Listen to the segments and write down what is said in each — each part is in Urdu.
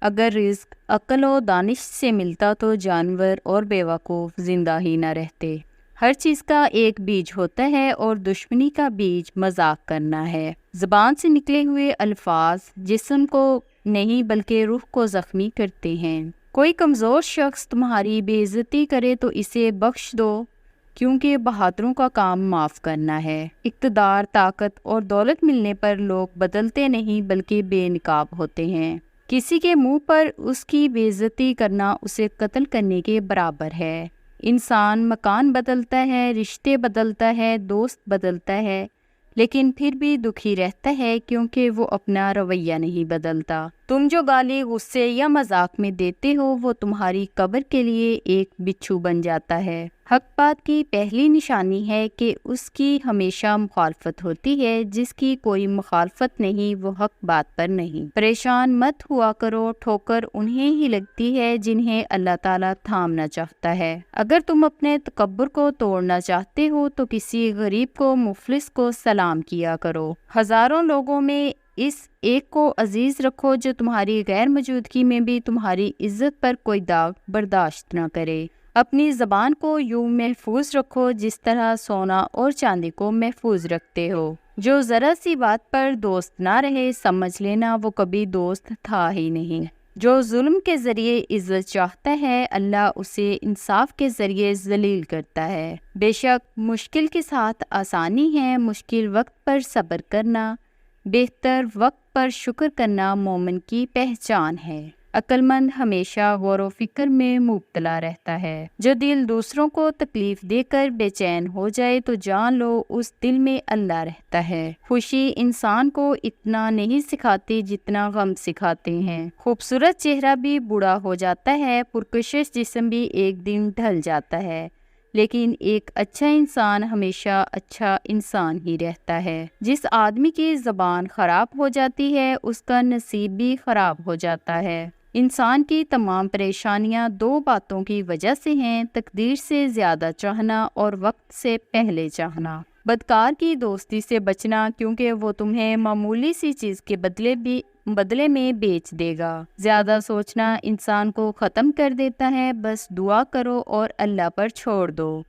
اگر رزق عقل و دانش سے ملتا تو جانور اور بیوقوف زندہ ہی نہ رہتے۔ ہر چیز کا ایک بیج ہوتا ہے اور دشمنی کا بیج مذاق کرنا ہے۔ زبان سے نکلے ہوئے الفاظ جسم کو نہیں بلکہ روح کو زخمی کرتے ہیں۔ کوئی کمزور شخص تمہاری بے عزتی کرے تو اسے بخش دو، کیونکہ بہادروں کا کام معاف کرنا ہے۔ اقتدار، طاقت اور دولت ملنے پر لوگ بدلتے نہیں بلکہ بے نقاب ہوتے ہیں۔ کسی کے منہ پر اس کی بے عزتی کرنا اسے قتل کرنے کے برابر ہے۔ انسان مکان بدلتا ہے، رشتے بدلتا ہے، دوست بدلتا ہے، لیکن پھر بھی دکھی رہتا ہے کیونکہ وہ اپنا رویہ نہیں بدلتا۔ تم جو گالی غصے یا مذاق میں دیتے ہو وہ تمہاری قبر کے لیے ایک بچھو بن جاتا ہے۔ حق بات کی پہلی نشانی ہے کہ اس کی ہمیشہ مخالفت ہوتی ہے، جس کی کوئی مخالفت نہیں وہ حق بات پر نہیں۔ پریشان مت ہوا کرو، ٹھوکر انہیں ہی لگتی ہے جنہیں اللہ تعالیٰ تھامنا چاہتا ہے۔ اگر تم اپنے تکبر کو توڑنا چاہتے ہو تو کسی غریب کو، مفلس کو سلام کیا کرو۔ ہزاروں لوگوں میں اس ایک کو عزیز رکھو جو تمہاری غیر موجودگی میں بھی تمہاری عزت پر کوئی داغ برداشت نہ کرے۔ اپنی زبان کو یوں محفوظ رکھو جس طرح سونا اور چاندی کو محفوظ رکھتے ہو۔ جو ذرا سی بات پر دوست نہ رہے سمجھ لینا وہ کبھی دوست تھا ہی نہیں۔ جو ظلم کے ذریعے عزت چاہتا ہے اللہ اسے انصاف کے ذریعے ذلیل کرتا ہے۔ بے شک مشکل کے ساتھ آسانی ہے، مشکل وقت پر صبر کرنا، بہتر وقت پر شکر کرنا مومن کی پہچان ہے۔ عقل مند ہمیشہ غور و فکر میں مبتلا رہتا ہے۔ جو دل دوسروں کو تکلیف دے کر بے چین ہو جائے تو جان لو اس دل میں اللہ رہتا ہے۔ خوشی انسان کو اتنا نہیں سکھاتی جتنا غم سکھاتے ہیں۔ خوبصورت چہرہ بھی بوڑھا ہو جاتا ہے، پرکشش جسم بھی ایک دن ڈھل جاتا ہے، لیکن ایک اچھا انسان ہمیشہ اچھا انسان ہی رہتا ہے۔ جس آدمی کی زبان خراب ہو جاتی ہے اس کا نصیب بھی خراب ہو جاتا ہے۔ انسان کی تمام پریشانیاں دو باتوں کی وجہ سے ہیں، تقدیر سے زیادہ چاہنا اور وقت سے پہلے چاہنا۔ بدکار کی دوستی سے بچنا کیونکہ وہ تمہیں معمولی سی چیز کے بدلے میں بیچ دے گا۔ زیادہ سوچنا انسان کو ختم کر دیتا ہے، بس دعا کرو اور اللہ پر چھوڑ دو۔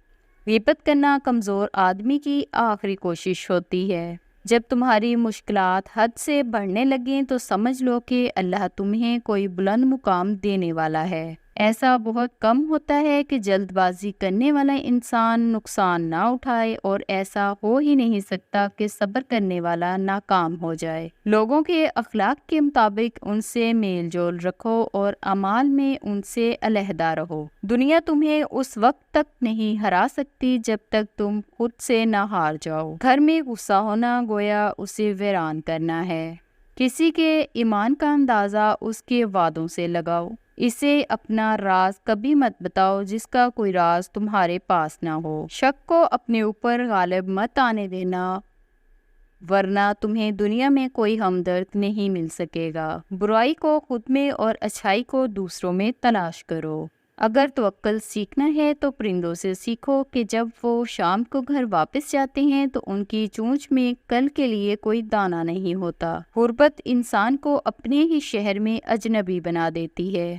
غیبت کرنا کمزور آدمی کی آخری کوشش ہوتی ہے۔ جب تمہاری مشکلات حد سے بڑھنے لگیں تو سمجھ لو کہ اللہ تمہیں کوئی بلند مقام دینے والا ہے۔ ایسا بہت کم ہوتا ہے کہ جلد بازی کرنے والا انسان نقصان نہ اٹھائے، اور ایسا ہو ہی نہیں سکتا کہ صبر کرنے والا ناکام ہو جائے۔ لوگوں کے اخلاق کے مطابق ان سے میل جول رکھو اور اعمال میں ان سے علیحدہ رہو۔ دنیا تمہیں اس وقت تک نہیں ہرا سکتی جب تک تم خود سے نہ ہار جاؤ۔ گھر میں غصہ ہونا گویا اسے ویران کرنا ہے۔ کسی کے ایمان کا اندازہ اس کے وعدوں سے لگاؤ۔ اسے اپنا راز کبھی مت بتاؤ جس کا کوئی راز تمہارے پاس نہ ہو۔ شک کو اپنے اوپر غالب مت آنے دینا، ورنہ تمہیں دنیا میں کوئی ہمدرد نہیں مل سکے گا۔ برائی کو خود میں اور اچھائی کو دوسروں میں تلاش کرو۔ اگر توکل سیکھنا ہے تو پرندوں سے سیکھو کہ جب وہ شام کو گھر واپس جاتے ہیں تو ان کی چونچ میں کل کے لیے کوئی دانہ نہیں ہوتا۔ غربت انسان کو اپنے ہی شہر میں اجنبی بنا دیتی ہے۔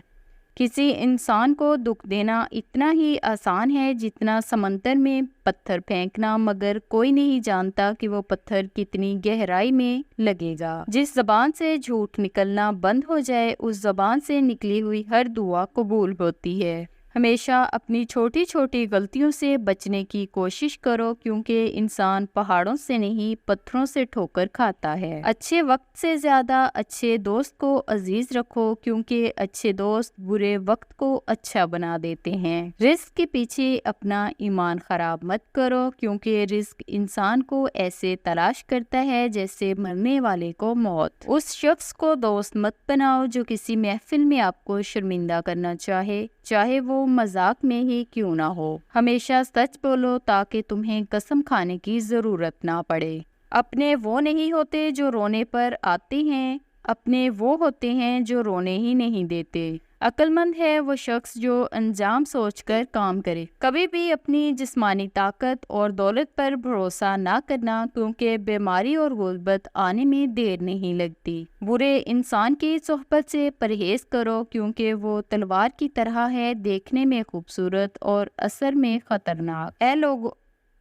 کسی انسان کو دکھ دینا اتنا ہی آسان ہے جتنا سمندر میں پتھر پھینکنا، مگر کوئی نہیں جانتا کہ وہ پتھر کتنی گہرائی میں لگے گا۔ جس زبان سے جھوٹ نکلنا بند ہو جائے اس زبان سے نکلی ہوئی ہر دعا قبول ہوتی ہے۔ ہمیشہ اپنی چھوٹی چھوٹی غلطیوں سے بچنے کی کوشش کرو، کیونکہ انسان پہاڑوں سے نہیں پتھروں سے ٹھوکر کھاتا ہے۔ اچھے وقت سے زیادہ اچھے دوست کو عزیز رکھو، کیونکہ اچھے دوست برے وقت کو اچھا بنا دیتے ہیں۔ رزق کے پیچھے اپنا ایمان خراب مت کرو، کیونکہ رزق انسان کو ایسے تلاش کرتا ہے جیسے مرنے والے کو موت۔ اس شخص کو دوست مت بناؤ جو کسی محفل میں آپ کو شرمندہ کرنا چاہے وہ مذاق میں ہی کیوں نہ ہو۔ ہمیشہ سچ بولو تاکہ تمہیں قسم کھانے کی ضرورت نہ پڑے۔ اپنے وہ نہیں ہوتے جو رونے پر آتے ہیں، اپنے وہ ہوتے ہیں جو رونے ہی نہیں دیتے۔ عقل مند ہے وہ شخص جو انجام سوچ کر کام کرے۔ کبھی بھی اپنی جسمانی طاقت اور دولت پر بھروسہ نہ کرنا، کیونکہ بیماری اور غربت آنے میں دیر نہیں لگتی۔ برے انسان کی صحبت سے پرہیز کرو، کیونکہ وہ تلوار کی طرح ہے، دیکھنے میں خوبصورت اور اثر میں خطرناک۔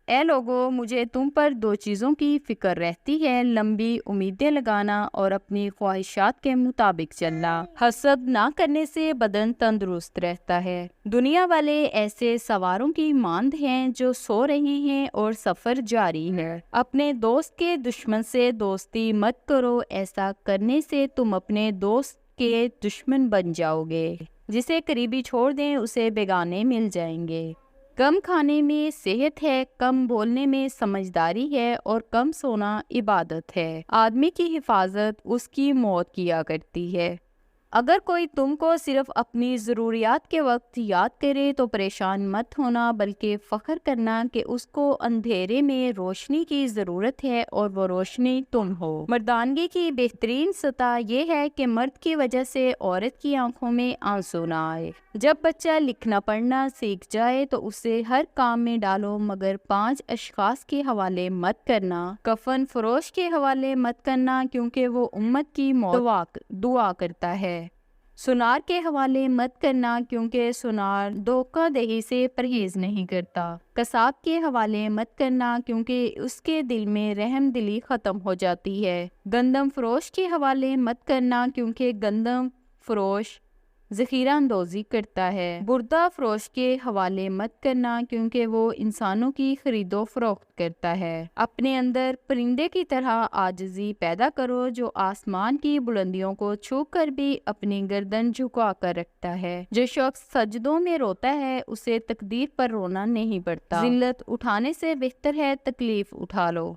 اے لوگو، مجھے تم پر دو چیزوں کی فکر رہتی ہے، لمبی امیدیں لگانا اور اپنی خواہشات کے مطابق چلنا۔ حسد نہ کرنے سے بدن تندرست رہتا ہے۔ دنیا والے ایسے سواروں کی مانند ہیں جو سو رہے ہیں اور سفر جاری ہے۔ اپنے دوست کے دشمن سے دوستی مت کرو، ایسا کرنے سے تم اپنے دوست کے دشمن بن جاؤ گے۔ جسے قریبی چھوڑ دیں اسے بیگانے مل جائیں گے۔ کم کھانے میں صحت ہے، کم بولنے میں سمجھداری ہے اور کم سونا عبادت ہے۔ آدمی کی حفاظت اس کی موت کیا کرتی ہے۔ اگر کوئی تم کو صرف اپنی ضروریات کے وقت یاد کرے تو پریشان مت ہونا، بلکہ فخر کرنا کہ اس کو اندھیرے میں روشنی کی ضرورت ہے اور وہ روشنی تم ہو۔ مردانگی کی بہترین سطح یہ ہے کہ مرد کی وجہ سے عورت کی آنکھوں میں آنسو نہ آئے۔ جب بچہ لکھنا پڑھنا سیکھ جائے تو اسے ہر کام میں ڈالو، مگر 5 اشخاص کے حوالے مت کرنا۔ کفن فروش کے حوالے مت کرنا، کیونکہ وہ امت کی موت دعا کرتا ہے۔ سنار کے حوالے مت کرنا، کیونکہ سنار دھوکہ دہی سے پرہیز نہیں کرتا۔ قصاب کے حوالے مت کرنا، کیونکہ اس کے دل میں رحم دلی ختم ہو جاتی ہے۔ گندم فروش کے حوالے مت کرنا، کیونکہ گندم فروش ذخیرہ اندوزی کرتا ہے۔ بردہ فروش کے حوالے مت کرنا، کیونکہ وہ انسانوں کی خرید و فروخت کرتا ہے۔ اپنے اندر پرندے کی طرح عاجزی پیدا کرو، جو آسمان کی بلندیوں کو چھو کر بھی اپنی گردن جھکا کر رکھتا ہے۔ جو شخص سجدوں میں روتا ہے اسے تقدیر پر رونا نہیں پڑتا۔ ذلت اٹھانے سے بہتر ہے تکلیف اٹھا لو۔